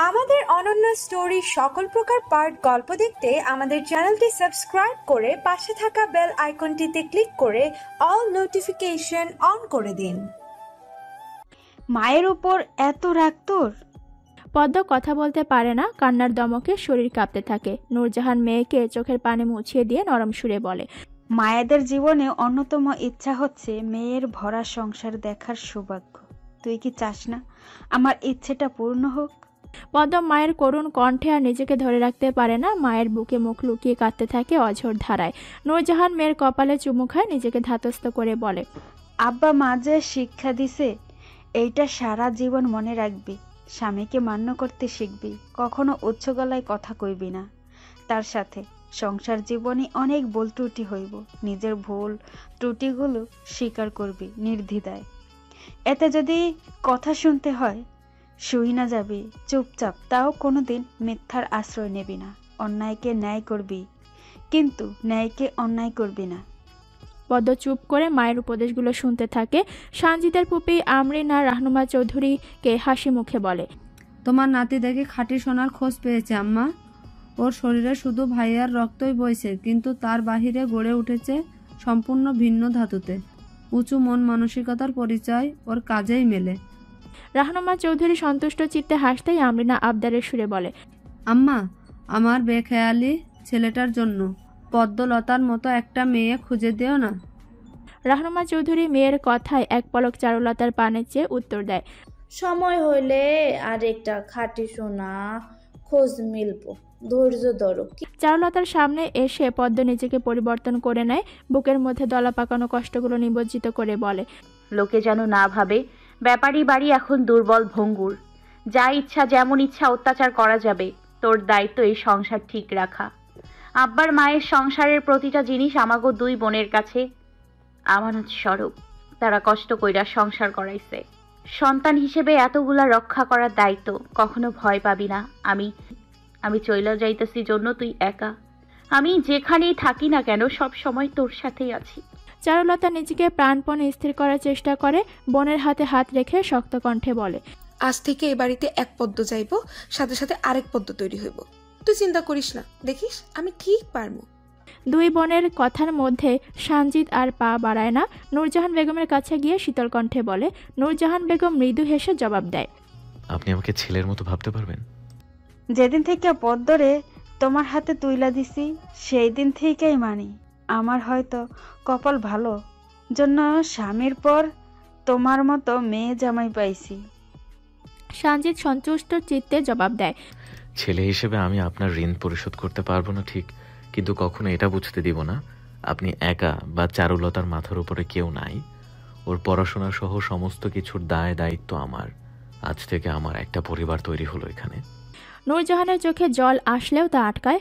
আমাদের অনন্য স্টোরি সকল প্রকার পার্ট গল্প দেখতে আমাদের চ্যানেলটি সাবস্ক্রাইব করে পাশে থাকা বেল আইকনটিতে ক্লিক করে অল নোটিফিকেশন অন করে দিন। মায়ের উপর এত রাগ তোর? পদ্ম কথা বলতে পারে না, কান্নার দমকে শরীর কাঁপতে থাকে। নূরজাহান মেয়েকে চোখের পানি মুছিয়ে দিয়ে নরম সুরে বলে, মায়েদের জীবনে অন্যতম ইচ্ছা হচ্ছে মেয়ের ভরা সংসার দেখার সৌভাগ্য। তুই কি চাস না আমার ইচ্ছেটা পূর্ণ হোক? পদ্ম মায়ের করুণ কণ্ঠে আর নিজেকে ধরে রাখতে পারে না, মায়ের বুকে মুখ লুকিয়ে কাঁদতে থাকে অঝোর ধারায়। নূরজাহান মেয়ের কপালে চুমু খায়, নিজেকে ধাতস্থ করে বলে, আব্বা মা যে শিক্ষা দিছে এইটা সারা জীবন মনে রাখবি। স্বামীকে মান্য করতে শিখবি, কখনো উচ্চ গলায় কথা কইবি না। তার সাথে সংসার জীবনে অনেক ভুল ত্রুটি হইব, নিজের ভুল ত্রুটিগুলো স্বীকার করবি নির্দ্বিধায়। এতে যদি কথা শুনতে হয় শুই না যাবি চুপচাপ, তাও কোনোদিন মিথ্যার আশ্রয় নেবি না। অন্যায়কে ন্যায় করবি, কিন্তু ন্যায়কে অন্যায় করবি না। পদ্ম চুপ করে মায়ের উপদেশগুলো শুনতে থাকে। সানজিদের পুপি আমরিনা রাহনুমা চৌধুরীকে হাসি মুখে বলে, তোমার নাতি দেখে খাঁটি সোনার খোঁজ পেয়েছে আম্মা। ওর শরীরে শুধু ভাইয়ার রক্তই বইছে, কিন্তু তার বাহিরে গড়ে উঠেছে সম্পূর্ণ ভিন্ন ধাতুতে। উঁচু মন মানসিকতার পরিচয় ওর কাজেই মেলে। রাহনুমা চৌধুরী সন্তুষ্ট চিত্তে হাসতেই আমরিনা আবদারের সুরে বলে, আম্মা, আমার বেখেয়ালি ছেলেটার জন্য পদ্মলতার মতো একটা মেয়ে খুঁজে দিও না। রাহনুমা চৌধুরী মেয়ের কথায় এক পলক চারুলতার পানে চেয়ে উত্তর দেয়, সময় হইলে আর একটা খাঁটি সোনা খোঁজ মিলব, ধৈর্য ধরো। চারুলতার সামনে এসে পদ্ম নিজেকে পরিবর্তন করে নেয়, বুকের মধ্যে দলা পাকানো কষ্টগুলো নিমজ্জিত করে বলে, লোকে যেন না ভাবে ব্যাপারী বাড়ি এখন দুর্বল ভঙ্গুর, যা ইচ্ছা যেমন ইচ্ছা অত্যাচার করা যাবে। তোর দায়িত্ব এই সংসার ঠিক রাখা। আব্বার মায়ের সংসারের প্রতিটা জিনিস আমাগো দুই বোনের কাছে আমানত স্বরূপ। তারা কষ্ট কইরা সংসার করাইছে, সন্তান হিসেবে এতগুলা রক্ষা করার দায়িত্ব। কখনো ভয় পাবি না। আমি চইলা যাইতেছি জন্য তুই একা। আমি যেখানেই থাকি না কেন সব সময় তোর সাথেই আছি। চারুলতা নিজেকে প্রাণপণে স্থির করার চেষ্টা করে, বোনের হাতে হাত রেখে শক্ত কণ্ঠে বলে, আজ থেকে এ বাড়িতে এক পদ্ম যাইব, সাথে সাথে আরেক পদ্ম তৈরি হইব। তুই চিন্তা করিস না, দেখিস আমি ঠিক পারবো। দুই বোনের কথার মধ্যে সানজিদ আর পা বাড়ায় না, নূরজাহান বেগমের কাছে গিয়ে শীতল কণ্ঠে বলে। নূরজাহান বেগম মৃদু হেসে জবাব দেয়, আপনি আমাকে ছেলের মতো ভাবতে পারবেন? যেদিন থেকে পদ্মরে তোমার হাতে তুইলা দিছি সেই দিন থেকেই মানি। আমার হয়তো কপাল ভালো, জন্য স্বামীর পর তোমার মতো মেয়ে জামাই পাইছি। সানজিদ সন্তুষ্ট চিত্তে জবাব দেয়, ছেলে হিসেবে আমি আপনার ঋণ পরিশোধ করতে পারবো না ঠিক, কিন্তু কখনো এটা বুঝতে দিব না আপনি একা বা চারুলতার মাথার উপরে কেউ নাই। ওর পড়াশোনা সহ সমস্ত কিছুর দায় দায়িত্ব আমার। আজ থেকে আমার একটা পরিবার তৈরি হলো এখানে। নূরজাহানের চোখে জল আসলেও তা আটকায়।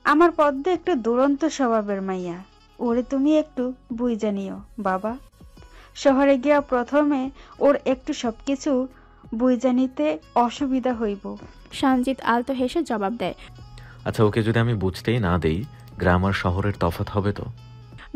আমার পদ্ম একটু দুরন্ত স্বভাবের মাইয়া, ওরে তুমি একটু বুঝে নিও বাবা। শহরে গিয়া প্রথমে ওর একটু সবকিছু বুঝে নিতে অসুবিধা হইব। সানজিদ আলতো হেসে জবাব দেয়, আচ্ছা, ওকে যদি আমি বুঝতেই না দেই, গ্রাম আর শহরের তফাৎ হবে তো?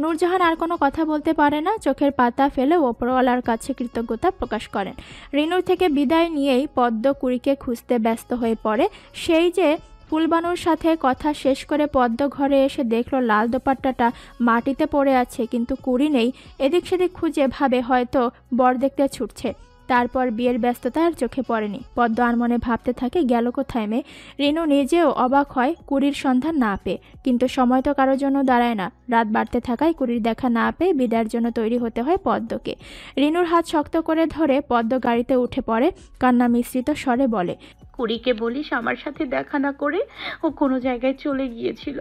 নূরজাহান আর কোনো কথা বলতে পারে না, চোখের পাতা ফেলে ওপরওয়ালার কাছে কৃতজ্ঞতা প্রকাশ করেন। রিনুর থেকে বিদায় নিয়েই পদ্ম কুড়িকে খুঁজতে ব্যস্ত হয়ে পড়ে। সেই যে ফুলবানুর সাথে কথা শেষ করে পদ্ম ঘরে এসে দেখলো লাল দোপাট্টাটা মাটিতে পড়ে আছে, কিন্তু কুড়ি নেই। এদিক সেদিক খুঁজে ভাবে হয়তো বর দেখতে ছুটছে। তারপর বিয়ের ব্যস্ততা আর চোখে পড়েনি। পদ্ম আর মনে ভাবতে থাকে গেল কোথায় মেয়ে। রিনু নিজেও অবাক হয় কুড়ির সন্ধান না পেয়ে, কিন্তু সময় তো কারোর জন্য দাঁড়ায় না। রাত বাড়তে থাকায় কুড়ির দেখা না পেয়ে বিদায়ের জন্য তৈরি হতে হয় পদ্মকে। রিনুর হাত শক্ত করে ধরে পদ্ম গাড়িতে উঠে পড়ে, কান্না মিশ্রিত স্বরে বলে, কুড়িকে বলিস আমার সাথে দেখা না করে ও কোনো জায়গায় চলে গিয়েছিল।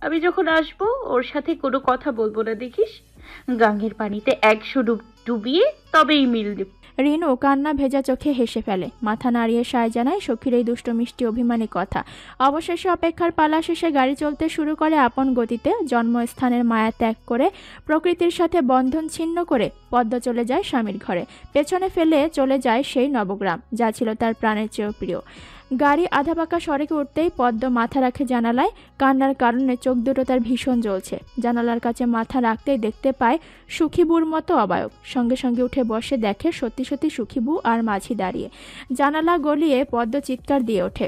আমি যখন আসবো ওর সাথে কোনো কথা বলবো না, দেখিস গাঙ্গের পানিতে 100 ডুবিয়ে তবেই মিলবে। রিনু কান্না ভেজা চোখে হেসে ফেলে, মাথা নাড়িয়ে সায় জানায় সখীর এই দুষ্ট মিষ্টি অভিমানী কথা। অবশেষে অপেক্ষার পালা শেষে গাড়ি চলতে শুরু করে আপন গতিতে। জন্মস্থানের মায়া ত্যাগ করে প্রকৃতির সাথে বন্ধন ছিন্ন করে পদ্ম চলে যায় স্বামীর ঘরে। পেছনে ফেলে চলে যায় সেই নবগ্রাম, যা ছিল তার প্রাণের চেয়েও প্রিয়। গাড়ি আধা পাকা সড়কে উঠতেই পদ্ম মাথা রাখে জানালায়। কান্নার কারণে চোখ দুটো তার ভীষণ জ্বলছে। জানালার কাছে মাথা রাখতেই দেখতে পায় সুখীবুর মতো অবায়ব। সঙ্গে সঙ্গে উঠে বসে দেখে সত্যি সত্যি সুখীবু আর মাঝি দাঁড়িয়ে। জানালা গলিয়ে পদ্ম চিৎকার দিয়ে ওঠে,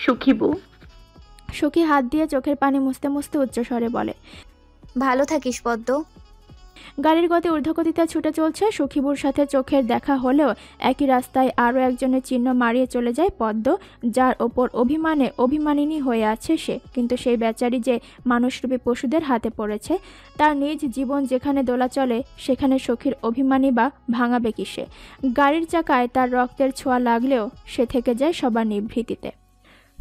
সুখীবু। সুখী হাত দিয়ে চোখের পানি মুছতে মুছতে উচ্চস্বরে বলে, ভালো থাকিস পদ্ম। গাড়ির গতি ঊর্ধ্বগতিতে ছুটে চলছে। সুখীবুর সাথে চোখের দেখা হলেও একই রাস্তায় আরও একজনের চিহ্ন মারিয়ে চলে যায় পদ্ম, যার ওপর অভিমানিনী হয়ে আছে সে। কিন্তু সেই বেচারি যে মানুষরূপী পশুদের হাতে পড়েছে, তার নিজ জীবন যেখানে দোলা চলে সেখানে সখীর অভিমানী বা ভাঙাবে কি সে? গাড়ির চাকায় তার রক্তের ছোঁয়া লাগলেও সে থেকে যায় সবার নিভৃতিতে।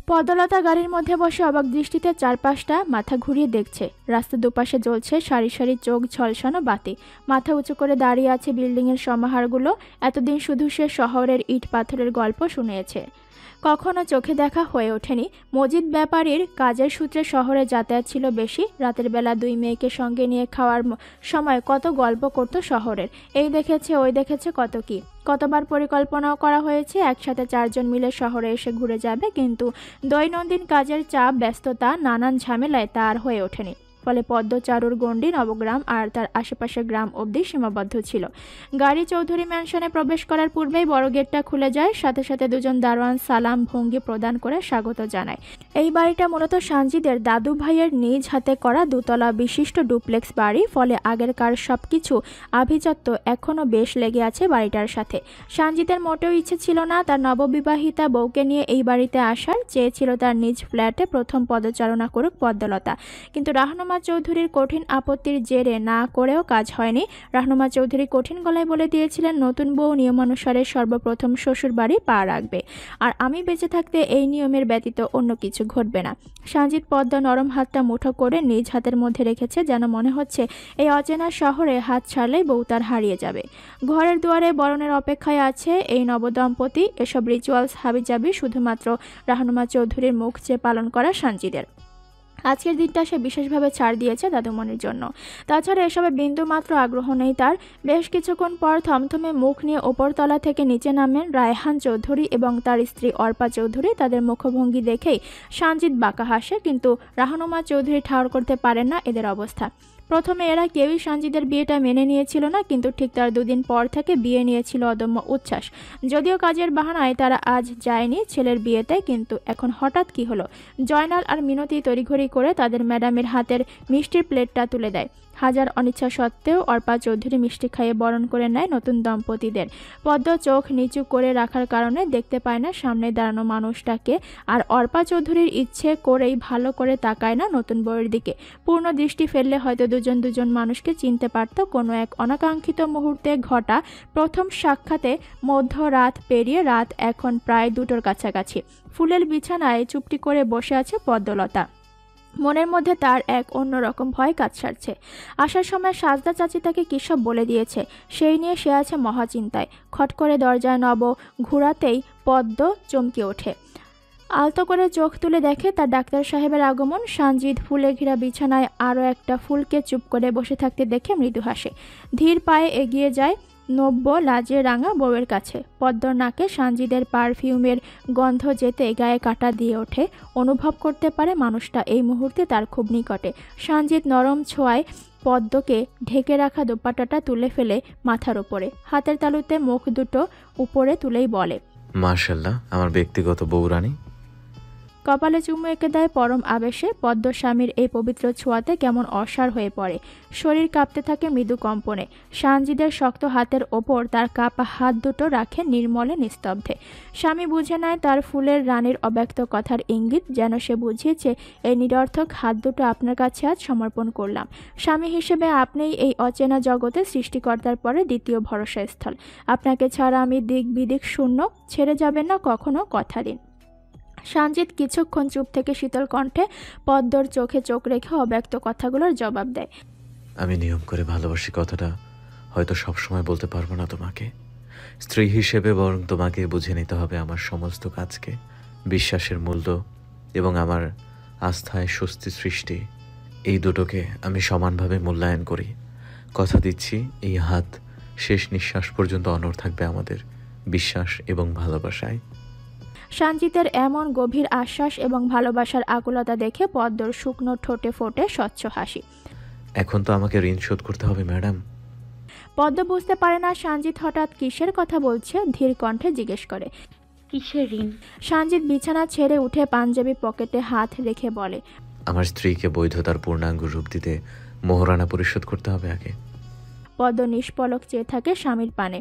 পদ্মলতা গাড়ির মধ্যে বসে অবাক দৃষ্টিতে চারপাশটা মাথা ঘুরিয়ে দেখছে। রাস্তার দুপাশে জ্বলছে সারি সারি চোখ ঝলসানো বাতি। মাথা উঁচু করে দাঁড়িয়ে আছে বিল্ডিংয়ের সমাহারগুলো। এতদিন শুধু সে শহরের ইট পাথরের গল্প শুনেছে, কখনো চোখে দেখা হয়ে ওঠেনি। মজিদ ব্যাপারীর কাজের সূত্রে শহরে যাতায়াত ছিল বেশি। রাতের বেলা দুই মেয়েকে সঙ্গে নিয়ে খাওয়ার সময় কত গল্প করত শহরের। এই দেখেছে ওই দেখেছে কত কি। কতবার পরিকল্পনাও করা হয়েছে একসাথে 4 জন মিলে শহরে এসে ঘুরে যাবে, কিন্তু দৈনন্দিন কাজের চাপ, ব্যস্ততা, নানান ঝামেলায় তা আর হয়ে ওঠেনি। ফলে পদ্ম চারুর গণ্ডি নবগ্রাম আর তার আশেপাশের গ্রাম অবধি সীমাবদ্ধ ছিল। গাড়ি চৌধুরী ম্যানশনে প্রবেশ করার পূর্বেই বড় গেটটা খুলে যায়। সাথে সাথে দুজন দারোয়ান সালাম ভঙ্গি প্রদান করে স্বাগত জানায়। এই বাড়িটা মূলত সানজিদের দাদু ভাইয়ের নিজ হাতে করা 2 তলা বিশিষ্ট ডুপ্লেক্স বাড়ি। ফলে আগেরকার সবকিছু আভিজাত্য এখনও বেশ লেগে আছে বাড়িটার সাথে। সানজিদের মোটেও ইচ্ছে ছিল না তার নববিবাহিতা বউকে নিয়ে এই বাড়িতে আসার। চেয়েছিল তার নিজ ফ্ল্যাটে প্রথম পদচারণা করুক পদ্মলতা। কিন্তু রাহনুমা চৌধুরীর কঠিন আপত্তির জেরে না করেও কাজ হয়নি। রাহনুমা চৌধুরী কঠিন গলায় বলে দিয়েছিলেন, নতুন বউ নিয়মানুসারে সর্বপ্রথম শ্বশুর বাড়ি পা রাখবে, আর আমি বেঁচে থাকতে এই নিয়মের ব্যতীত অন্য কিছু ঘটবে না। সানজিদ পদ্মা নরম হাতটা মুঠো করে নিজ হাতের মধ্যে রেখেছে, যেন মনে হচ্ছে এই অচেনা শহরে হাত ছাড়লেই বউ তার হারিয়ে যাবে। ঘরের দুয়ারে বরণের অপেক্ষায় আছে এই নবদম্পতি। এসব রিচুয়ালস হাবিজাবি শুধুমাত্র রাহনুমা চৌধুরীর মুখ চেয়ে পালন করা সানজিদের। আজকের দিনটা সে বিশেষভাবে ছাড় দিয়েছে দাদুমণির জন্য। তাছাড়া এসবে বিন্দু মাত্র আগ্রহ নেই তার। বেশ কিছুক্ষণ পর থমথমে মুখ নিয়ে ওপরতলা থেকে নিচে নামেন রায়হান চৌধুরী এবং তার স্ত্রী অর্পা চৌধুরী। তাদের মুখভঙ্গি দেখেই সানজিদ বাঁকা হাসে, কিন্তু রাহনুমা চৌধুরী ঠাউর করতে পারেন না এদের অবস্থা। প্রথমে এরা কেউই সানজিদের বিয়েটা মেনে নিয়েছিল না, কিন্তু ঠিক তার 2 দিন পর থেকে বিয়ে নিয়েছিল অদম্য উচ্ছ্বাস। যদিও কাজের বাহানায় তারা আজ যায়নি ছেলের বিয়েতে, কিন্তু এখন হঠাৎ কি হলো? জয়নাল আর মিনতি তড়িঘড়ি করে তাদের ম্যাডামের হাতের মিষ্টির প্লেটটা তুলে দেয়। হাজার অনিচ্ছা সত্ত্বেও অর্পা চৌধুরী মিষ্টি খাইয়ে বরণ করে নেয় নতুন দম্পতিদের। পদ্ম চোখ নিচু করে রাখার কারণে দেখতে পায় না সামনে দাঁড়ানো মানুষটাকে, আর অর্পা চৌধুরীর ইচ্ছে করেই ভালো করে তাকায় না নতুন বউয়ের দিকে। পূর্ণ দৃষ্টি ফেললে হয়তো দুজন মানুষকে চিনতে পারত। কোনো এক অনাকাঙ্ক্ষিত মুহূর্তে ঘটা প্রথম সাক্ষাতে মধ্যরাত পেরিয়ে রাত এখন প্রায় 2টোর কাছাকাছি। ফুলের বিছানায় চুপটি করে বসে আছে পদ্মলতা। মনের মধ্যে তার এক অন্যরকম ভয় কাজ সারছে। আসার সময় সাজদা চাচি তাকে কী সব বলে দিয়েছে, সেই নিয়ে সে আছে মহাচিন্তায়। খট করে দরজায় নব ঘুরাতেই পদ্ম চমকে ওঠে। আলতো করে চোখ তুলে দেখে তার ডাক্তার সাহেবের আগমন। সানজিদ ফুলে ঘেরা বিছানায় আরও একটা ফুলকে চুপ করে বসে থাকতে দেখে মৃদু হাসে। ধীর পায়ে এগিয়ে যায় নব্য লাজে রাঙা বউয়ের কাছে। পদ্মর নাকে সানজিদের পারফিউমের গন্ধ যেতে গায়ে কাটা দিয়ে ওঠে। অনুভব করতে পারে মানুষটা এই মুহূর্তে তার খুব নিকটে। সানজিদ নরম ছোঁয়ায় পদ্মকে ঢেকে রাখা দোপাট্টাটা তুলে ফেলে মাথার উপরে, হাতের তালুতে মুখ দুটো উপরে তুলেই বলে, মাশাআল্লাহ, আমার ব্যক্তিগত বউরানী। কপালে চুমু এঁকে দেয় পরম আবেশে। পদ্ম স্বামীর এই পবিত্র ছোঁয়াতে কেমন অসাড় হয়ে পড়ে। শরীর কাঁপতে থাকে মৃদু কম্পনে। সানজিদের শক্ত হাতের ওপর তার কাপা হাত দুটো রাখে নির্মলে নিস্তব্ধে। স্বামী বুঝে নেয় তার ফুলের রানীর অব্যক্ত কথার ইঙ্গিত, যেন সে বুঝিয়েছে এই নিরর্থক হাত দুটো আপনার কাছে আজ সমর্পণ করলাম। স্বামী হিসেবে আপনিই এই অচেনা জগতে সৃষ্টিকর্তার পরে দ্বিতীয় ভরসাস্থল। আপনাকে ছাড়া আমি দিক বিদিক শূন্য, ছেড়ে যাবেন না কখনো, কথা দিন। সানজিদ কিছুক্ষণ চুপ থেকে শীতল কণ্ঠে পদ্মর চোখে চোখ রেখে অব্যক্ত কথাগুলোর জবাব দেয়, আমি নিয়ম করে ভালোবাসি কথাটা হয়তো সবসময় বলতে পারবো না তোমাকে। স্ত্রী হিসেবে বরং তোমাকে বুঝে নিতে হবে আমার সমস্ত কাজকে, বিশ্বাসের মূল্য এবং আমার আস্থায় স্বস্তি সৃষ্টি, এই দুটোকে আমি সমানভাবে মূল্যায়ন করি। কথা দিচ্ছি এই হাত শেষ নিঃশ্বাস পর্যন্ত অনড় থাকবে আমাদের বিশ্বাস এবং ভালোবাসায়। সঞ্জিতের এমন গভীর আশ্বাস এবং ভালোবাসার আকুলতা দেখে পদ্মর শুকনো ঠোঁটে ফোটে স্বচ্ছ হাসি। এখন তো আমাকে ঋণ শোধ করতে হবে ম্যাডাম। পদ্ম বুঝতে পারে না সঞ্জিত হঠাৎ কিসের কথা বলছে, ধীর কণ্ঠে জিজ্ঞেস করে, কিসের ঋণ? সঞ্জিত বিছানা ছেড়ে উঠে পাঞ্জাবি পকেটে হাত রেখে বলে, আমার স্ত্রীকে বৈধতার পূর্ণাঙ্গ রূপ দিতে মোহরানা পরিশোধ করতে হবে আগে। পদ্ম নিষ্পলক চেয়ে থাকে স্বামীর পানে।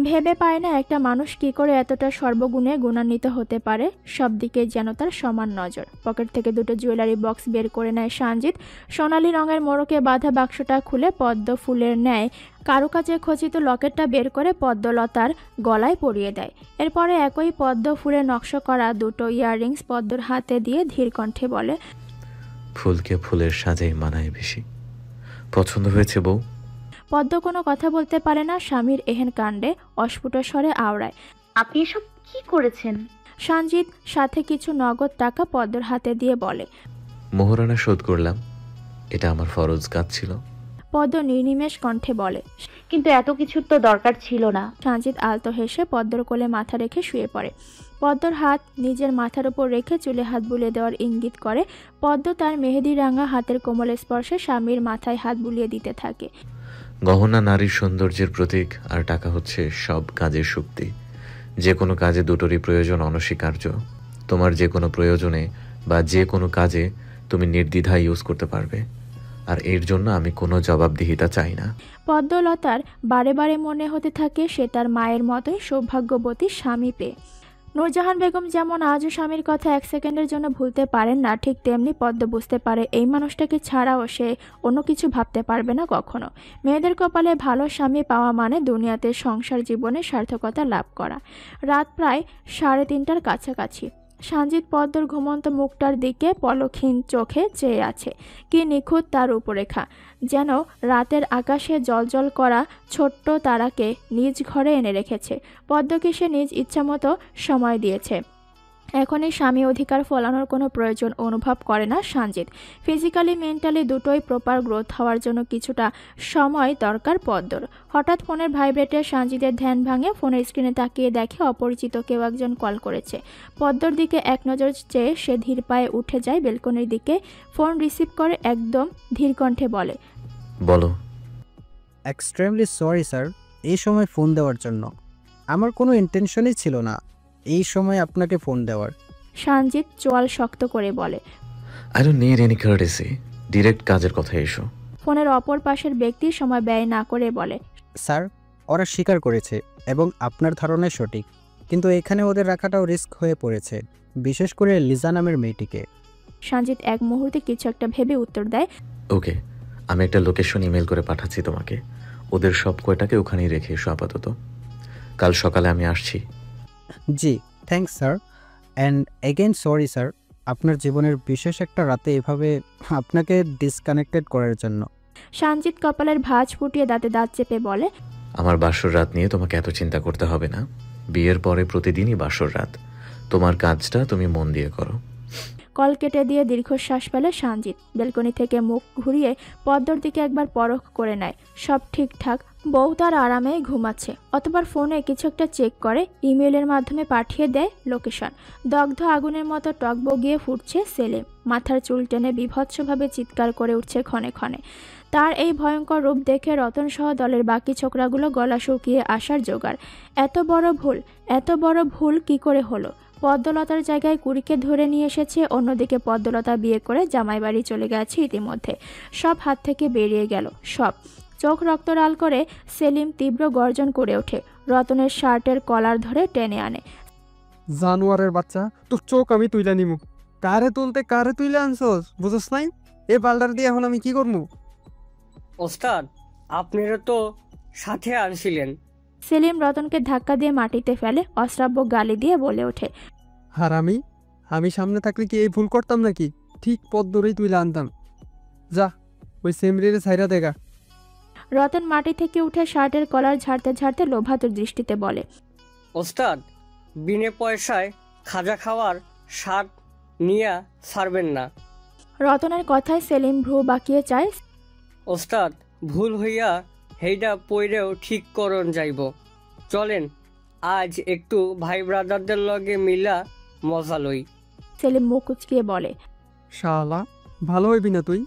ভেবে পায় না একটা মানুষ কি করে এতটা সর্বগুণে গুণান্বিত হতে পারে। সব দিকে যেন তার সমান নজর। পকেট থেকে দুটো জুয়েলারি বক্স বের করে নেয় সঞ্জিত। সোনালি রঙের মোড়কে বাঁধা বাক্সটা খুলে পদ্ম ফুলের ন্যায় কারুকাজে খচিত লকেটটা বের করে পদ্মলতার গলায় পরিয়ে দেয়। এরপরে একই পদ্ম ফুলে নকশা করা দুটো ইয়াররিংস পদ্মর হাতে দিয়ে ধীর কণ্ঠে বলে, ফুলকে ফুলের সাজেই মানায় বেশি। পছন্দ হয়েছে বউ? পদ্ম কোনো কথা বলতে পারে না স্বামীর এহেন কাণ্ডে। অস্ফুট স্বরে আওড়ায়, আপনি এসব কি করেছেন? সঞ্জিত সাথে কিছু নগদ টাকা পদ্মর হাতে দিয়ে বলে, মোহরানা শোধ করলাম, এটা আমার ফরজ কাজ ছিল। পদ্ম নির্নিমেষ কণ্ঠে বলে, কিন্তু এত কিছুর তো দরকার ছিল না। সঞ্জিত আলতো হেসে পদ্মর কোলে মাথা রেখে শুয়ে পড়ে। পদ্মর হাত নিজের মাথার উপর রেখে চুলে হাত বুলিয়ে দেওয়ার ইঙ্গিত করে। পদ্ম তার মেহেদি রাঙা হাতের কোমল স্পর্শে স্বামীর মাথায় হাত বুলিয়ে দিতে থাকে। গহনা নারীর সৌন্দর্যের প্রতীক, আর টাকা হচ্ছে সব কাজের শক্তি। যে কোনো কাজে দুটোরই প্রয়োজন অনস্বীকার্য। তোমার যে কোনো প্রয়োজনে বা যে কোনো কাজে তুমি নির্দ্বিধায় ইউজ করতে পারবে, আর এর জন্য আমি কোনো জবাবদিহিতা চাই না। পদ্মলতার বারে বারে মনে হতে থাকে সে তার মায়ের মতোই সৌভাগ্যবতী স্বামী পেয়ে। নূরজাহান বেগম যেমন আজও স্বামীর কথা এক সেকেন্ডের জন্য ভুলতে পারেন না, ঠিক তেমনি পদ্ম বুঝতে পারে এই মানুষটাকে ছাড়াও সে অন্য কিছু ভাবতে পারবে না কখনো। মেয়েদের কপালে ভালো স্বামী পাওয়া মানে দুনিয়াতে সংসার জীবনে সার্থকতা লাভ করা। রাত প্রায় 3:30টার কাছাকাছি। সঞ্জিত পদ্মর ঘুমন্ত মুখটার দিকে পলকহীন চোখে চেয়ে আছে। কি নিখুঁত তার রূপরেখা, যেন রাতের আকাশে জ্বলজ্বল করা ছোট্ট তারাকে নিজ ঘরে এনে রেখেছে। পদ্মকে সে নিজ ইচ্ছামতো সময় দিয়েছে। এখনই স্বামী অধিকার ফলানোর কোনো প্রয়োজন অনুভব করে না সঞ্জিত। ফিজিক্যালি মেন্টালি দুটোই প্রপার গ্রোথ হওয়ার জন্য কিছুটা সময় দরকার পদ্মর। হঠাৎ ফোনের ভাইব্রেটে সঞ্জিতের ধ্যান ভাঙে। ফোনের স্ক্রিনে তাকিয়ে দেখে অপরিচিত কেউ একজন কল করেছে। পদ্মর দিকে এক নজর চেয়ে সে ধীর পায়ে উঠে যায় বেলকনির দিকে। ফোন রিসিভ করে একদম ধীর কণ্ঠে বলে, বলো। এক্সট্রিমলি সরি স্যার, এই সময় ফোন দেওয়ার জন্য। আমার কোনো ইন্টেনশনই ছিল না এই সময় আপনাকে ফোন দেওয়ার। সঞ্জিত চোয়াল শক্ত করে বলে, I don't need any courtesy, direct কাজের কথা এসো। ফোনের অপর পাশের ব্যক্তি সময় ব্যয় না করে বলে, স্যার ওরা স্বীকার করেছে এবং আপনার ধারণাই সঠিক, কিন্তু এখানে ওদের রাখাটাও রিস্ক হয়ে পড়েছে, বিশেষ করে লিজা নামের মেয়েটিকে। সঞ্জিত এক মুহূর্তে কিছু একটা ভেবে উত্তর দেয়, ওকে, আমি একটা লোকেশন ইমেল করে পাঠাচ্ছি তোমাকে। ওদের সব কয়টাকে ওখানেই রেখে এসো আপাতত। কাল সকালে আমি আসছি। জি thanks sir, and again sorry sir আপনার জীবনের বিশেষ একটা রাতে এভাবে আপনাকে ডিসকানেক্টেড করার জন্য। সঞ্জিত কপালের ভাঁজ ফুটিয়ে দাঁতে দাঁত চেপে বলে, আমার বাসর রাত নিয়ে তোমাকে এত চিন্তা করতে হবে না। বিয়ের পরে প্রতিদিনই বাসর রাত। তোমার কাজটা তুমি মন দিয়ে করো। কল কেটে দিয়ে দীর্ঘশ্বাস ফেলে সঞ্জিত। বেলকনি থেকে মুখ ঘুরিয়ে পদ্মর দিকে একবার পরখ করে নেয়। সব ঠিকঠাক, বউ তার আরামেই ঘুমাচ্ছে। অতবার ফোনে কিছু একটা চেক করে, ইমেলের মাধ্যমে পাঠিয়ে দেয় লোকেশন। দগ্ধ আগুনের মতো টকবগিয়ে ফুটছে সেলিম। মাথার চুল টেনে বিভৎসভাবে চিৎকার করে উঠছে ক্ষণে ক্ষণে। তার এই ভয়ঙ্কর রূপ দেখে রতন সহ দলের বাকি ছোকরাগুলো গলা শুকিয়ে আসার জোগাড়। এত বড় ভুল কি করে হলো? পদ্মলতার জায়গায় কুড়িকে ধরে নিয়ে এসেছে, অন্যদিকে পদ্মলতা বিয়ে করে জামাই বাড়ি চলে গেছে ইতিমধ্যে। সব হাত থেকে বেরিয়ে গেল, সব। চোখ রক্তলাল করে সেলিম তীব্র গর্জন করে ওঠে। রতনের শার্টের কলার ধরে টেনে আনে। জানোয়ারের বাচ্চা, তোর চোখ আমি তুইলা নিমু। কারে তুইলে আনছস বুঝছ নাই? এ পাল্টার দিয়ে এখন আমি কি করবো? ওস্তাদ, আপনারা তো সাথে আনছিলেন। সেলিম রতনকে ধাক্কা দিয়ে মাটিতে ফেলে, অশ্রাব্য গালি দিয়ে বলে ওঠে, আর আমি সামনে থাকলে কি এই ভুল করতাম নাকি? ঠিক পথ ধরেই তুইলা আনতাম। যা ওই সেমরিরে ছাইরা দেখা। রতন মাটি থেকে উঠে শার্টের কলার ঝাড়তে ঝাড়তে লোভাতুর দৃষ্টিতে বলে, ওস্তাদ, বিনে পয়সায় খাজা খাওয়ার স্বাদ নিয়া ছাড়বেন না। রতনের কথায় সেলিম ভ্রু বাঁকিয়ে চায়, ওস্তাদ, ভুল হইয়া হেইডা পইরেও ঠিক করন যাইব। চলেন আজ একটু ভাই ব্রাদারদের লগে মিলা মজা লই। সেলিম মুখ কুচকিয়ে বলে। শালা ভালো হইবি না তুই?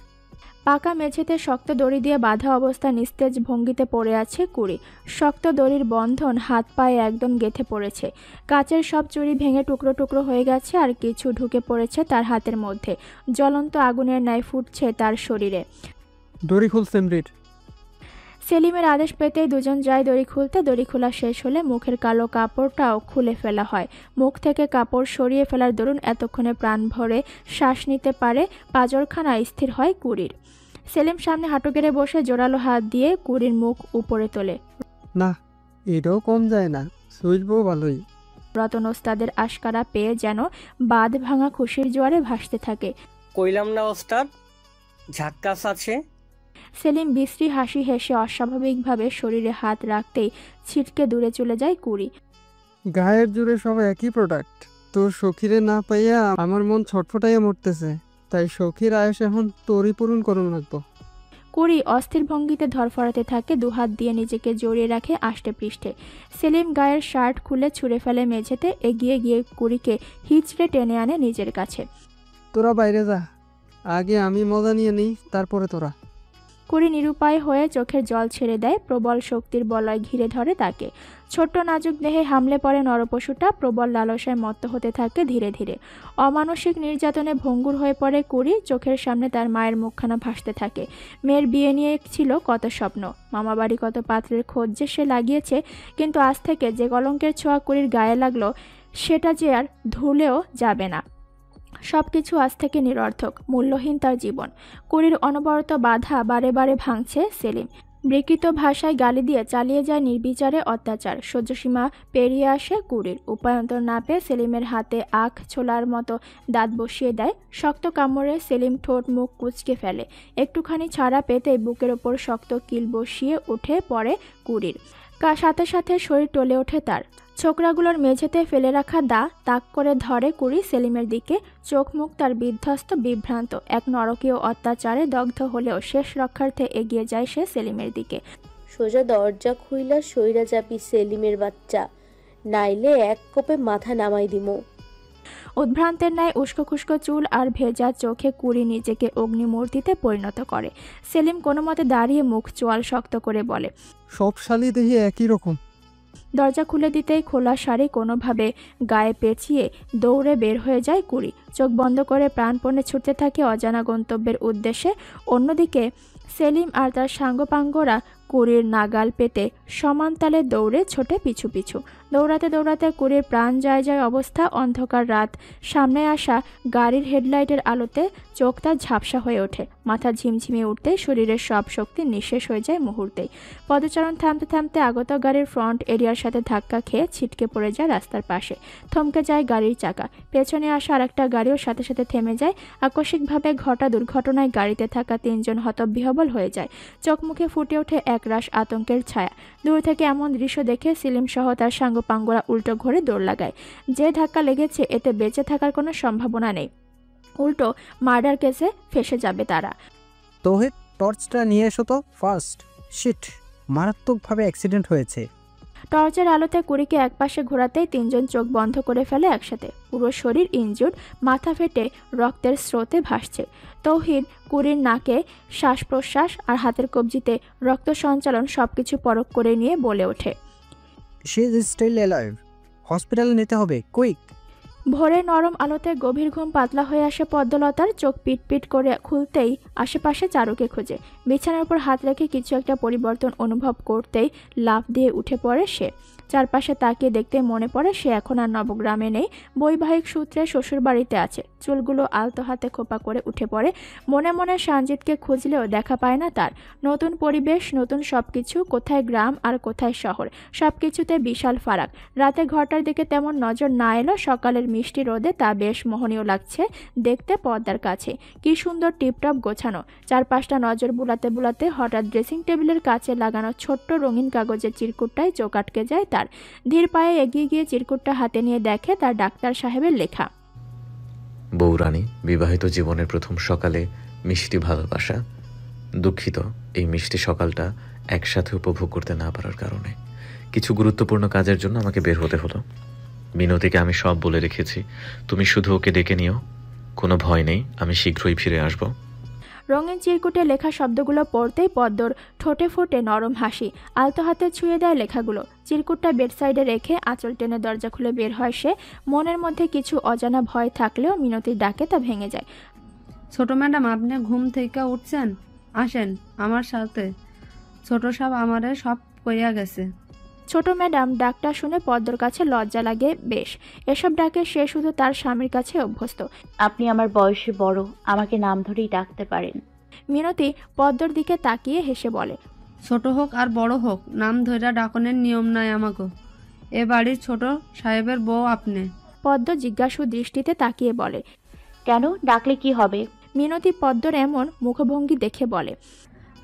পাকা মেঝেতে শক্ত দড়ি দিয়ে বাঁধা অবস্থা নিস্তেজ ভঙ্গিতে পড়ে আছে কুড়ি। শক্ত দড়ির বন্ধন হাত পায়ে একদম গেঁথে পড়েছে। কাচের সব চুড়ি ভেঙে টুকরো টুকরো হয়ে গেছে আর কিছু ঢুকে পড়েছে তার হাতের মধ্যে। জ্বলন্ত আগুনের ন্যায় ফুটছে তার শরীরে। দড়ি খুল সেমরিট। সেলিমের আদেশ পেতেই দুজন যায় দড়ি খুলতে। দড়ি খোলা শেষ হলে মুখের কালো কাপড়টাও খুলে ফেলা হয়। মুখ থেকে কাপড় সরিয়ে ফেলার দরুন এতক্ষণে প্রাণ ভরে শ্বাস নিতে পারে। পাঁজরখানা স্থির হয় কুড়ির। সেলিম সামনে হাঁটু গেড়ে বসে জোরালো হাত দিয়ে কুড়ির মুখ উপরে তোলে। না, এটাও কম যায় না, সুইলবো ভালোই। রতন ওস্তাদের আশকারা পেয়ে যেন বাঁধ ভাঙা খুশির জোয়ারে ভাসতে থাকে। কইলাম না ওস্তাদ, ঝাক্কাস আছে। সেলিম বিশ্রী হাসি হেসে অস্বাভাবিকভাবে শরীরে হাত রাখতেই ছিটকে দূরে চলে যায় কুড়ি। গায়ের জুড়ে সব একই প্রোডাক্ট। তোর সখীরে না পাইয়া আমার মন ছটফটাইয়া মরতেছে, তাই সখীর আয়স এখন তোরই পূরণ করুন লাগবো। কুড়ি অস্থির ভঙ্গিতে ধরফরাতে থাকে, দুহাত দিয়ে নিজেকে জড়িয়ে রাখে আষ্টে পৃষ্ঠে। সেলিম গায়ের শার্ট খুলে ছুঁড়ে ফেলে মেঝেতে। এগিয়ে গিয়ে কুড়িকে হিচড়ে টেনে আনে নিজের কাছে। তোরা বাইরে যা, আগে আমি মজা নিয়ে নিই, তারপরে তোরা। কুড়ি নিরুপায় হয়ে চোখের জল ছেড়ে দেয়। প্রবল শক্তির বলয় ঘিরে ধরে তাকে। ছোট্ট নাজুক দেহে হামলে পড়ে নরপশুটা। প্রবল লালসায় মত্ত হতে থাকে ধীরে ধীরে। অমানসিক নির্যাতনে ভঙ্গুর হয়ে পড়ে কুড়ি। চোখের সামনে তার মায়ের মুখখানা ভাসতে থাকে। মেয়ের বিয়ে নিয়ে ছিল কত স্বপ্ন, মামাবাড়ি কত পাত্রের খোঁজ যে সে লাগিয়েছে, কিন্তু আজ থেকে যে কলঙ্কের ছোঁয়া কুড়ির গায়ে লাগলো সেটা যে আর ধুলেও যাবে না। সবকিছু আজ থেকে নিরর্থক, মূল্যহীন তার জীবন। কুড়ির অনবরত বাধা বারে বারে ভাঙছে সেলিম। বিকৃত ভাষায় গালি দিয়ে চালিয়ে যায় নির্বিচারে অত্যাচার। সহ্যসীমা পেরিয়ে আসে কুড়ির। উপায়ন্তর না পেয়ে সেলিমের হাতে আখ ছোলার মতো দাঁত বসিয়ে দেয়। শক্ত কামড়ে সেলিম ঠোঁট মুখ কুঁচকে ফেলে। একটুখানি ছাড়া পেতেই বুকের ওপর শক্ত কিল বসিয়ে উঠে পড়ে কুড়ির। সাথে সাথে শরীর টলে ওঠে তার। ছোকরাগুলোর মেঝেতে ফেলে রাখা দা তাক করে ধরে কুড়ি সেলিমের দিকে। চোখ মুখ তার বিধ্বস্ত বিভ্রান্ত। এক নরকীয় অত্যাচারে দগ্ধ হলেও শেষ রক্ষার্থে এগিয়ে যায় সে সেলিমের দিকে। সোজা দরজা খুইলা সইরা যাবি সেলিমের বাচ্চা, নাইলে এক কোপে মাথা নামাই দিমু। উদ্ভ্রান্তের ন্যায় উস্কো খুস্কো চুল আর ভেজা চোখে কুড়ি নিজেকে অগ্নিমূর্তিতে পরিণত করে। সেলিম কোনো মতে দাঁড়িয়ে মুখ চোয়াল শক্ত করে বলে, সব শালি দেখি একই রকম। দরজা খুলে দিতেই খোলা শাড়ি কোনোভাবে গায়ে পেঁচিয়ে দৌড়ে বের হয়ে যায় কুড়ি। চোখ বন্ধ করে প্রাণপণে ছুটতে থাকে অজানা গন্তব্যের উদ্দেশ্যে। অন্যদিকে সেলিম আর তার সাঙ্গপাঙ্গরা কুড়ির নাগাল পেতে সমান তালে দৌড়ে ছোটে পিছু পিছু। দৌড়াতে দৌড়াতে কুড়ির প্রাণ যায় যায় অবস্থা। অন্ধকার রাত, সামনে আসা গাড়ির হেডলাইটের আলোতে চোখ তার ঝাপসা হয়ে ওঠে। মাথা ঝিমঝিমিয়ে উঠতেই শরীরের সব শক্তি নিঃশেষ হয়ে যায় মুহূর্তেই। পদচারণ থামতে থামতে আগত গাড়ির ফ্রন্ট এরিয়ার সাথে ধাক্কা খেয়ে ছিটকে পড়ে যায় রাস্তার পাশে। থমকে যায় গাড়ির চাকা। পেছনে আসা আরেকটা গাড়িও সাথে সাথে থেমে যায়। আকস্মিকভাবে ঘটা দুর্ঘটনায় গাড়িতে থাকা 3 জন হতবিহ্বল হয়ে যায়। চোখ মুখে ফুটে ওঠে একরাশ আতঙ্কের ছায়া। দূর থেকে এমন দৃশ্য দেখে সেলিম সহ তার সাঙ্গপাঙ্গরা উল্টো ঘরে দৌড় লাগায়। যে ধাক্কা লেগেছে এতে বেঁচে থাকার কোনো সম্ভাবনা নেই, উল্টো মার্ডার কেসে ফেসে যাবে তারা। তোহিত, টর্চটা নিয়ে এসো তো ফার্স্ট। শিট, মারাত্মকভাবে অ্যাক্সিডেন্ট হয়েছে। টর্চের আলোতে কুড়িকে একপাশে ঘোরাতেই 3 জন চোখ বন্ধ করে ফেলে একসাথে। পুরো শরীর ইনজুর্ড, মাথা ফেটে রক্তের স্রোতে ভাসছে। তৌহিদ কুড়ির নাকে শ্বাস প্রশ্বাস আর হাতের কবজিতে রক্ত সঞ্চালন সবকিছু পরখ করে নিয়ে বলে ওঠে, শি ইজ স্টিল অ্যালাইভ, হসপিটালে নিতে হবে, কুইক। ভোরের নরম আলোতে গভীর ঘুম পাতলা হয়ে আসে পদ্মলতার। চোখ পিটপিট করে খুলতেই আশেপাশে চারুকে খোঁজে। বিছানার উপর হাত রেখে কিছু একটা পরিবর্তন অনুভব করতেই লাফ দিয়ে উঠে পড়ে সে। চারপাশে তাকিয়ে দেখতে মনে পড়ে সে এখন আর নবগ্রামে নেই, বৈবাহিক সূত্রে শ্বশুর বাড়িতে আছে। চুলগুলো আলতো হাতে খোপা করে উঠে পড়ে। মনে মনে সঞ্জিতকে খুঁজলেও দেখা পায় না তার। নতুন পরিবেশ, নতুন সবকিছু, কোথায় গ্রাম আর কোথায় শহর, সবকিছুতে বিশাল ফারাক। রাতে ঘরটার দিকে তেমন নজর না এলো, সকালের মিষ্টি রোদে তা বেশ মোহনীয় লাগছে দেখতে পর্দার কাছে। কি সুন্দর টিপটপ গোছানো। চারপাশটা নজর বুলাতে বুলাতে হঠাৎ ড্রেসিং টেবিলের কাছে লাগানো ছোট্ট রঙিন কাগজের চিরকুটটায় চোখ আটকে যায় তার। ধীর পায়ে এগিয়ে গিয়ে চিরকুটটা হাতে নিয়ে দেখে তার ডাক্তার সাহেবের লেখা। বৌরানী, বিবাহিত জীবনের প্রথম সকালে মিষ্টি ভালোবাসা। দুঃখিত এই মিষ্টি সকালটা একসাথে উপভোগ করতে না পারার কারণে। কিছু গুরুত্বপূর্ণ কাজের জন্য আমাকে বের হতে হলো। মিনতিকে আমি সব বলে রেখেছি, তুমি শুধু ওকে ডেকে নিও। কোনো ভয় নেই, আমি শীঘ্রই ফিরে আসব। রঙিন চিরকুটে লেখা শব্দগুলো পড়তেই পদ্মর ঠোঁটে ফোটে নরম হাসি। আলতো হাতে ছুঁয়ে দেয় লেখাগুলো। চিরকুটটা বেডসাইডে রেখে আঁচল টেনে দরজা খুলে বের হয় সে। মনের মধ্যে কিছু অজানা ভয় থাকলেও মিনতির ডাকে তা ভেঙে যায়। ছোট ম্যাডাম, আপনি ঘুম থেকে উঠছেন? আসেন আমার সাথে, ছোট সাহেব আমারে সব কইয়া গেছে। ছোট ম্যাডাম ডাকটা শুনে পদ্মর কাছে লজ্জা লাগে বেশ। এসব ডাকে সে শুধু তার স্বামীর কাছে অভ্যস্ত। আপনি আমার বয়সে বড়, আমাকে নাম ধরেই ডাকতে পারেন। মিনতি পদ্মর দিকে তাকিয়ে হেসে বলে, ছোট হোক আর বড় হোক, নাম ধইরা ডাকনের নিয়ম নাই আমাকে। এ বাড়ির ছোট সাহেবের বউ আপনি। পদ্ম জিজ্ঞাসু দৃষ্টিতে তাকিয়ে বলে, কেন, ডাকলে কি হবে? মিনতি পদ্মর এমন মুখভঙ্গি দেখে বলে,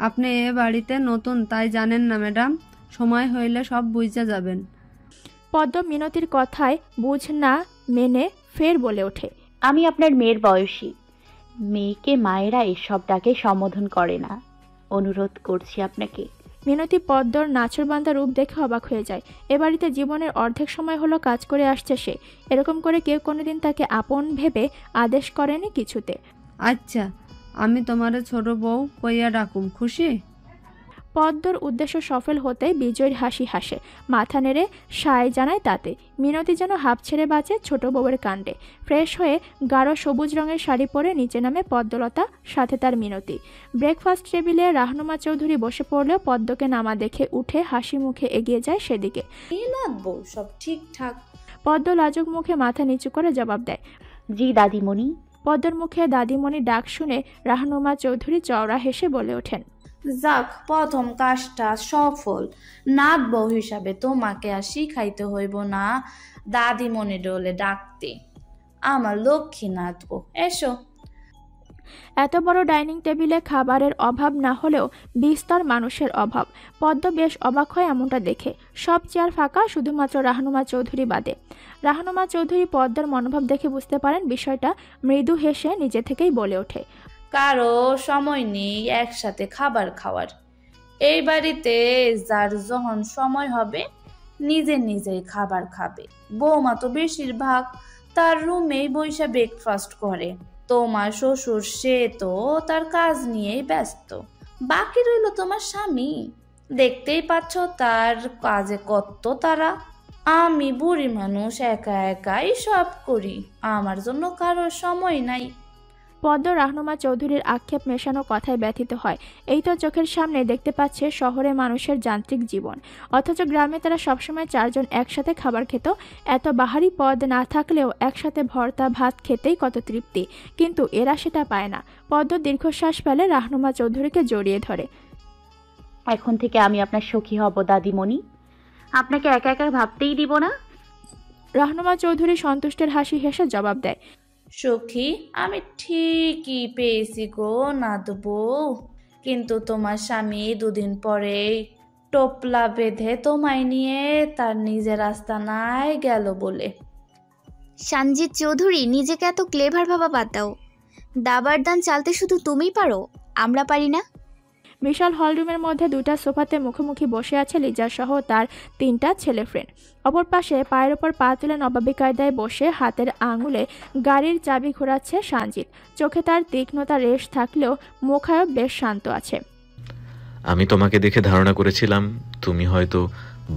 আপনি এ বাড়িতে নতুন, তাই জানেন না ম্যাডাম, সময় হইলে সব বুঝা যাবেন। পদ্ম মিনতির কথায় বুঝ না মেনে ফের বলে ওঠে, আমি আপনার মেয়ের বয়সী। মেয়েকে মায়েরা এসব ডাকে সম্বোধন করে না, অনুরোধ করছি আপনাকে। মিনতি পদ্মর নাচরবান্দা রূপ দেখে অবাক হয়ে যায়। এ বাড়িতে জীবনের অর্ধেক সময় হলো কাজ করে আসছে সে। এরকম করে কেউ কোনোদিন তাকে আপন ভেবে আদেশ করেনি কিছুতে। আচ্ছা, আমি তোমারে ছোট বউ কইয়া ডাকুম, খুশি? পদ্মর উদ্দেশ্য সফল হতে বিজয়ের হাসি হাসে, মাথা নেড়ে সায় জানায় তাতে। মিনতি যেন হাঁপ ছেড়ে বাঁচে ছোট বউয়ের কাণ্ডে। ফ্রেশ হয়ে গাঢ় সবুজ রঙের শাড়ি পরে নিচে নামে পদ্মলতা, সাথে তার মিনতি। ব্রেকফাস্ট টেবিলে রাহনুমা চৌধুরী বসে পড়লেও পদ্মকে নামা দেখে উঠে হাসি মুখে এগিয়ে যায় সেদিকে। লাগবো সব ঠিকঠাক। পদ্ম লাজুক মুখে মাথা নিচু করে জবাব দেয়, জি দাদিমণি। পদ্মর মুখে দাদিমণি ডাক শুনে রাহনুমা চৌধুরী চওড়া হেসে বলে ওঠেন, যাক, প্রথম কাজটা সফল। নাত বউ হিসাবে তোমাকে আর শিখাইতে হইব না দাদিমণি ডোলে ডাকতে। আমার লক্ষ্মী নাত বউ, এসো। এত বড় ডাইনিং টেবিলে খাবারের অভাব না হলেও বিস্তর মানুষের অভাব। পদ্ম বেশ অবাক হয় এমনটা দেখে। সব চেয়ার ফাঁকা, শুধুমাত্র রাহনুমা চৌধুরী বাদে। রাহনুমা চৌধুরী পদ্মার মনোভাব দেখে বুঝতে পারেন বিষয়টা। মৃদু হেসে নিজে থেকেই বলে ওঠে, কারো সময় নেই একসাথে খাবার খাওয়ার। এই বাড়িতে যার যখন সময় হবে নিজে নিজেই খাবার খাবে। বৌমা তো বেশিরভাগ তার রুমেই বইসা ব্রেকফাস্ট করে। তোমার শ্বশুর সে তো তার কাজ নিয়েই ব্যস্ত। বাকি রইল তোমার স্বামী, দেখতেই পাচ্ছ তার কাজে কত তারা। আমি বুড়ি মানুষ, একা একাই সব করি, আমার জন্য কারো সময় নাই। পদ্ম রাহনুমা চৌধুরীর আক্ষেপ মেশানো কথায় ব্যথিত হয়। এই তো চোখের সামনে দেখতে পাচ্ছে শহরে মানুষের যান্ত্রিক জীবন, অথচ গ্রামে তারা সবসময় চারজন একসাথে খাবার খেত। এত বাহারি পদ না থাকলেও একসাথে ভর্তা ভাত খেতেই কত তৃপ্তি, কিন্তু এরা সেটা পায় না। পদ্ম দীর্ঘশ্বাস ফেলে রাহনুমা চৌধুরীকে জড়িয়ে ধরে। এখন থেকে আমি আপনার সখী হব দাদিমণি, আপনাকে একা একা ভাবতেই দিব না। রাহনুমা চৌধুরী সন্তুষ্টের হাসি হেসে জবাব দেয়, সখী আমি ঠিকই পেয়েছি গো নাত বউ, কিন্তু তোমার স্বামী দুদিন পরেই টোপলা বেঁধে তোমায় নিয়ে তার নিজের রাস্তা নাই গেল বলে। সঞ্জিত চৌধুরী, নিজেকে এত ক্লেভার ভাবা বাদ দাও। দাবার দান চালতে শুধু তুমিই পারো, আমরা পারি না। বিশাল হলরুমের মধ্যে দুটা সোফাতে মুখোমুখি বসে আছে লিজা সহ তার 3টা ছেলে ফ্রেন্ড। অপর পাশে পায়ের ওপর পা তুলে নবাবী কায়দায় বসে হাতের আঙুলে গাড়ির চাবি ঘোরাচ্ছে সঞ্জিত। চোখে তার তীক্ষ্ণতা রেশ থাকলেও মুখায়ব বেশ শান্ত আছে। আমি তোমাকে দেখে ধারণা করেছিলাম তুমি হয়তো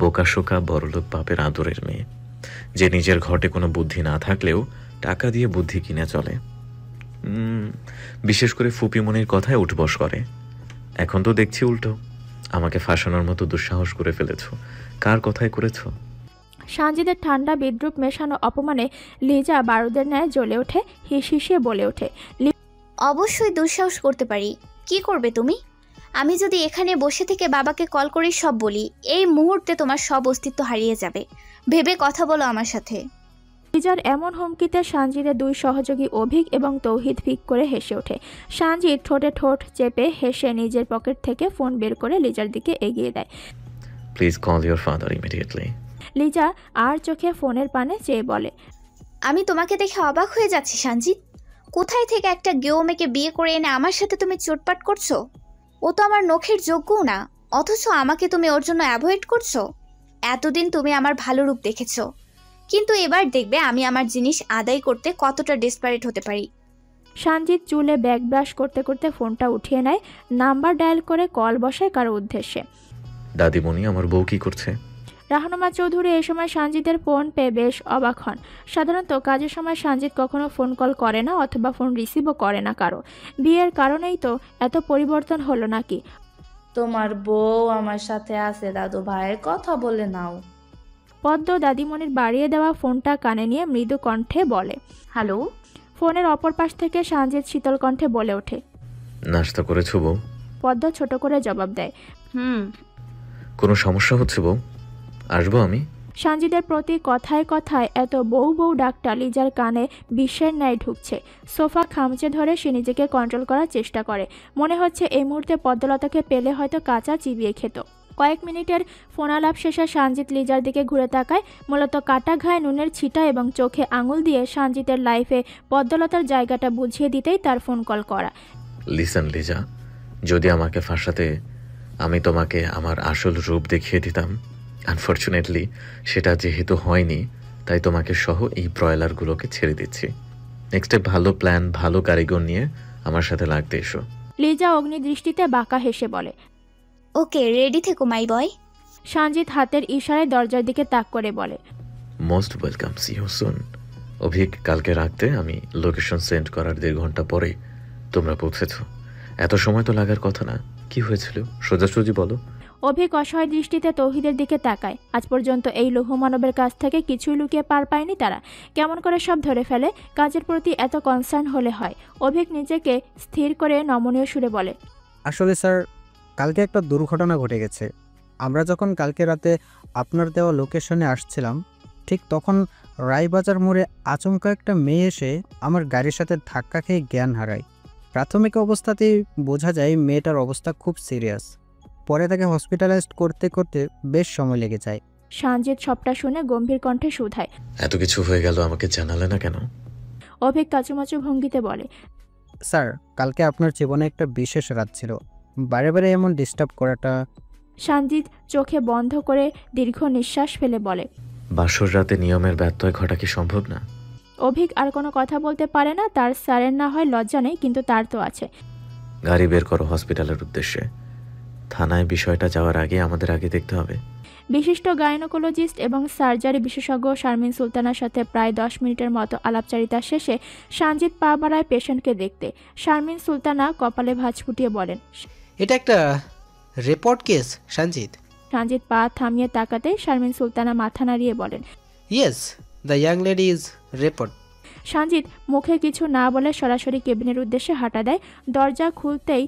বোকাশোকা বড়লোক বাপের আদরের মেয়ে, যে নিজের ঘটে কোনো বুদ্ধি না থাকলেও টাকা দিয়ে বুদ্ধি কিনে চলে। বিশেষ করে ফুপিমনির কথায় উঠবস করে। এখন তো দেখছি উল্টো, আমাকে ফাঁসানোর মতো দুঃসাহস করে ফেলেছ। কার কথায় করেছ? সঞ্জিতের ঠান্ডা বিদ্রুপ মেশানো অপমানে লিজা বারুদের ন্যায় জ্বলে ওঠে, হিসিয়ে বলে ওঠে, অবশ্যই দুঃসাহস করতে পারি। কি করবে তুমি? আমি যদি এখানে বসে থেকে বাবাকে কল করে সব বলি, এই মুহূর্তে তোমার সব অস্তিত্ব হারিয়ে যাবে। ভেবে কথা বলো আমার সাথে। লিজার এমন হুমকিতে সঞ্জিতের 2 সহযোগী অভিক এবং তৌহিদ ফিক করে হেসে ওঠে। সঞ্জিত ঠোঁটে ঠোঁট চেপে হেসে নিজের পকেট থেকে ফোন বের করে লিজার দিকে এগিয়ে দেয়। Please call your father immediately. Liza আর চোখে ফোনের পানে চেয়ে বলে, আমি তোমাকে দেখে অবাক হয়ে যাচ্ছি সঞ্জিত। কোথায় থেকে একটা গেও মেয়েকে বিয়ে করে এনে আমার সাথে তুমি চোটপাট করছো? ও তো আমার নখের যোগ্যও না, অথচ আমাকে তুমি ওর জন্য অ্যাভয়েড করছো। এতদিন তুমি আমার ভালো রূপ দেখেছো, কিন্তু এবার দেখবে আমি আমার জিনিস আদায় করতে কতটা ডেসপারেট হতে পারি। সঞ্জিত চুলে ব্যাক ব্রাশ করতে করতে ফোনটা উঠিয়ে নেয়, নাম্বার ডায়াল করে কল বসায় কারো উদ্দেশ্যে। দাদিমণি, আমার বউ কি করছে? রাহনুমা চৌধুরী এই সময় সঞ্জিতের ফোন পেয়ে বেশ অবাক হন। সাধারণত কাজের সময় সঞ্জিত কখনো ফোন কল করে না অথবা ফোন রিসিভও করে না কারো। বিয়ের কারণেই তো এত পরিবর্তন হলো নাকি? তোমার বউ আমার সাথে আছে দাদু ভাই, কথা বলে নাও। পদ্ম দাদিমণির বাড়িয়ে দেওয়া ফোনটা কানে নিয়ে মৃদু কণ্ঠে বলে, হ্যালো। ফোনের অপর পাশ থেকে সঞ্জিত শীতল কণ্ঠে বলে ওঠে, নাস্তা করেছো বউ? পদ্ম ছোট করে জবাব দেয়, কোনো সমস্যা হচ্ছে বউ? আসবো আমি? সঞ্জিতের প্রতি কথায় কথায় এত বউ বউ ডাকটা লিজার কানে বিশ্বের ন্যায় ঢুকছে। সোফা খামচে ধরে সে নিজেকে কন্ট্রোল করার চেষ্টা করে। মনে হচ্ছে এই মুহূর্তে পদ্মলতাকে পেলে হয়তো কাঁচা চিবিয়ে খেত। কয়েক মিনিটের ফোনালাপ শেষে সঞ্জিত লিজার দিকে ঘুরে তাকায়। মূলত কাটা ঘায়ে নুনের ছিটা এবং চোখে আঙুল দিয়ে সঞ্জিতের লাইফে পদ্মলতার জায়গাটা বুঝিয়ে দিতেই তার ফোন কল করা। লিসেন লিজা, যদি আমাকে ফাঁসাতে আমি তোমাকে আমার আসল রূপ দেখিয়ে দিতাম, আনফর্চুনেটলি সেটা যেহেতু হয়নি, তাই তোমাকে সহ এই ব্রয়লারগুলোকে ছেড়ে দিচ্ছি। নেক্সটে ভালো প্ল্যান, ভালো কারিগর নিয়ে আমার সাথে লাগতে এসো। লিজা অগ্নিদৃষ্টিতে বাঁকা হেসে বলে, ওকে, রেডি থেকো মাই বয়। সঞ্জিত হাতের ইশারায় দরজার দিকে তাক করে বলে, most welcome, see you soon. Abhik, কালকে রাখতে আমি লোকেশন সেন্ড করার 1.5 ঘন্টা পরে তোমরা পৌঁছেছ। এত সময় তো লাগার কথা না। কি হয়েছিল সোজাসুজি বলো। অভিক অসহায় দৃষ্টিতে তৌহিদের দিকে তাকায়। আজ পর্যন্ত এই লৌহ মানবের কাছ থেকে কিছুই লুকিয়ে পার পায়নি তারা। কেমন করে সব ধরে ফেলে। কাজের প্রতি এত কনসার্ন হলে হয়। অভিক নিজেকে স্থির করে নমনীয় সুরে বলে, আসলে স্যার, কালকে একটা দুর্ঘটনা ঘটে গেছে। আমরা যখন কালকে রাতে আপনার দেওয়া লোকেশনে আসছিলাম, ঠিক তখন রায়বাজার মোড়ে আচমকা একটা মেয়ে এসে আমার গাড়ির সাথে ধাক্কা খেয়ে জ্ঞান হারায়। প্রাথমিক অবস্থাতেই বোঝা যায় মেয়েটার অবস্থা খুব সিরিয়াস। পরে তাকে হসপিটালাইজড করতে করতে বেশ সময় লেগে যায়। সঞ্জিত সবটা শুনে গম্ভীর কণ্ঠে শুধায়, এত কিছু হয়ে গেল, আমাকে জানালে না কেন? অভিক কাচুমাচু ভঙ্গিতে বলে, স্যার, কালকে আপনার জীবনে একটা বিশেষ রাত ছিল। বারে বারে এমন ডিস্টার্ব করাটা। সঞ্জিত চোখে বন্ধ করে দীর্ঘ নিঃশ্বাস ফেলে বলে, বাসর রাতে নিয়মের ব্যত্যয় ঘটা কি সম্ভব না? অভিক আর কোনো কথা বলতে পারে না। তার স্যারের না হয় লজ্জা নেই, কিন্তু তার তো আছে। গাড়ি বের করো হসপিটালের উদ্দেশ্যে। থানায় বিষয়টা যাওয়ার আগে আমাদের আগে দেখতে হবে। বিশিষ্ট গাইনোকোলজিস্ট এবং সার্জারি বিশেষজ্ঞ শারমিন সুলতানার সাথে প্রায় 10 মিনিটের মতো আলাপচারিতা শেষে সঞ্জিত পা বাড়ায় পেশেন্টকে দেখতে। শারমিন সুলতানা কপালে ভাঁজ ফুটিয়ে বলেন, এটা একটা রিপোর্ট কেস সঞ্জিত। সঞ্জিত পা থামিয়ে তাকাতে শারমিন সুলতানা মাথা নাড়িয়ে বলেন, yes, the young lady is report. Sanjit মুখে কিছু না বলে সরাসরি কেবিনের উদ্দেশ্যে হাঁটা দেয়। দরজা খুলতেই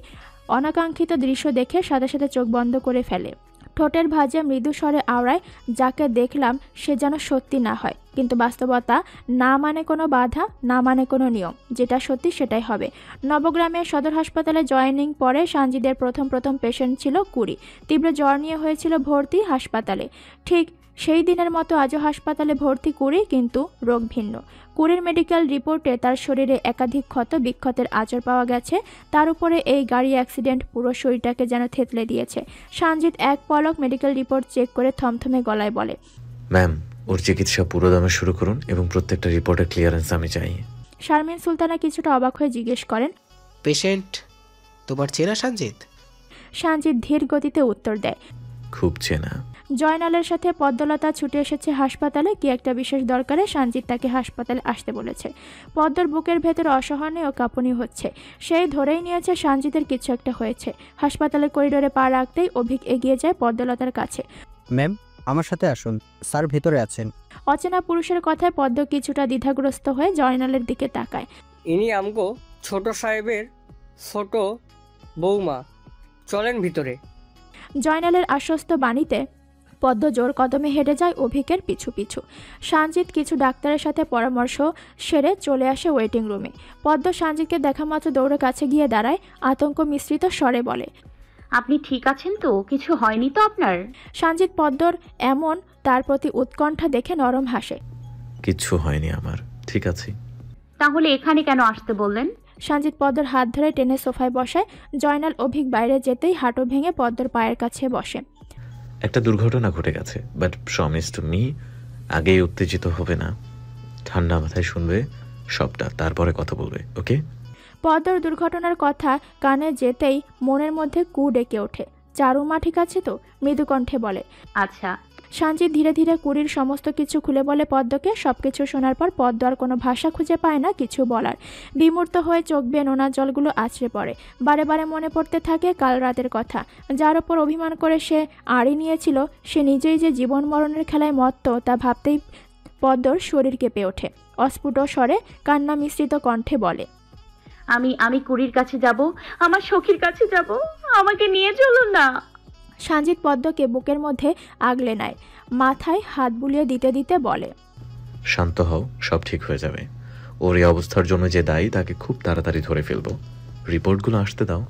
অনাকাঙ্ক্ষিত দৃশ্য দেখে সাথে সাথে চোখ বন্ধ করে ফেলে। ঠোঁটের ভাঁজে মৃদু স্বরে আওড়ায়, যাকে দেখলাম সে যেন সত্যি না হয়। কিন্তু বাস্তবতা না মানে কোনো বাধা, না মানে কোনো নিয়ম। যেটা সত্যি সেটাই হবে। নবগ্রামের সদর হাসপাতালে জয়েনিং পরে সঞ্জিতের প্রথম পেশেন্ট ছিল কুড়ি। তীব্র জ্বর নিয়ে হয়েছিল ভর্তি হাসপাতালে। ঠিক সেই দিনের মতো আজও হাসপাতালে ভর্তি কুড়ি, কিন্তু রোগ ভিন্ন। কুড়ির মেডিকেল রিপোর্টে তার শরীরে একাধিক ক্ষত বিক্ষতের আঁচড় পাওয়া গেছে। তার উপরে এই গাড়ি অ্যাক্সিডেন্ট পুরো শরীরটাকে যেন থেতলে দিয়েছে। সঞ্জিত এক পলক মেডিকেল রিপোর্ট চেক করে থমথমে গলায় বলে, ম্যাম, ওর চিকিৎসা পুরো দামে শুরু করুন এবং প্রত্যেকটা রিপোর্টের ক্লিয়ারেন্স আমি চাই। শারমিন সুলতানা কিছুটা অবাক হয়ে জিজ্ঞেস করেন, পেশেন্ট তোমার চেনা সঞ্জিত? সঞ্জিত ধীর গতিতে উত্তর দেয়, খুব চেনা। জয়নালের সাথে পদ্মলতা ছুটে এসেছে হাসপাতালে। কি একটা বিশেষ দরকারে সঞ্জিত তাকে হাসপাতালে আসতে বলেছে। পদ্মর বুকের ভেতর অসহনীয় ও কাঁপুনি হচ্ছে। সেই ধরেই নিয়েছে সঞ্জিতের কিছু একটা হয়েছে। হাসপাতালের করিডোরে পা রাখতেই অভিক এগিয়ে যায় পদ্মলতার কাছে। ম্যাম, আমার সাথে আসুন, স্যার ভেতরে আছেন। অচেনা পুরুষের কথায় পদ্ম কিছুটা দ্বিধাগ্রস্ত হয়ে জয়নালের দিকে তাকায়। ইনি আমগো ছোট সাহেবের ছোট বৌমা, চলেন ভিতরে। জয়নালের আশ্বস্ত বাণীতে পদ্ম জোর কদমে হেঁটে যায় অভিকের পিছু পিছু। সঞ্জিত কিছু ডাক্তারের সাথে পরামর্শ সেরে চলে আসে ওয়েটিং রুমে। পদ্ম সঞ্জিতকে দেখা মাত্র দৌড়ে কাছে গিয়ে দাঁড়ায়। আতঙ্ক মিশ্রিত স্বরে বলে, আপনি ঠিক আছেন তো? কিছু হয়নি তো আপনার? সঞ্জিত পদ্মর এমন তার প্রতি উৎকণ্ঠা দেখে নরম হাসে। কিচ্ছু হয়নি আমার, ঠিক আছে। তাহলে এখানে কেন আসতে বললেন? সঞ্জিত পদ্মর হাত ধরে টেনে সোফায় বসায়। জয়নাল অভিক বাইরে যেতেই হাঁটু ভেঙে পদ্মর পায়ের কাছে বসে। একটা দুর্ঘটনা ঘটে গেছে, বাট প্রমিস টু মি আগেই উত্তেজিত হবে না, ঠান্ডা মাথায় শুনবে সবটা, তারপরে কথা বলবে, ওকে? পদ্মর দুর্ঘটনার কথা কানে যেতেই মনের মধ্যে কু ডেকে ওঠে। চারু মা ঠিক আছে তো? মৃদু কণ্ঠে বলে। আচ্ছা। সঞ্জিত ধীরে ধীরে কুড়ির সমস্ত কিছু খুলে বলে পদ্মকে। সবকিছু শোনার পর পদ্ম আর কোনো ভাষা খুঁজে পায় না কিছু বলার। বিমূর্ত হয়ে চোখ বেয়ে নোনা জলগুলো আছড়ে পড়ে। বারে বারে মনে পড়তে থাকে কাল রাতের কথা, যার ওপর অভিমান করে সে আড়ি নিয়েছিল। সে নিজেই যে জীবন মরণের খেলায় মত্ত তা ভাবতেই পদ্মর শরীর কেঁপে ওঠে। অস্ফুট স্বরে কান্না মিশ্রিত কণ্ঠে বলে, আমি কুড়ির কাছে যাব, আমার সখীর কাছে যাব, আমাকে নিয়ে চলুন না। সঞ্জিত পদ্মকে বুকের মধ্যে আগলে নেয়, মাথায় হাত বুলিয়ে দিতে দিতে বলে, শান্ত হও, সব ঠিক হয়ে যাবে। ওর এই অবস্থার জন্য যে দায়ী তাকে খুব তাড়াতাড়ি ধরে ফেলবো। রিপোর্টগুলো আসতে দাও।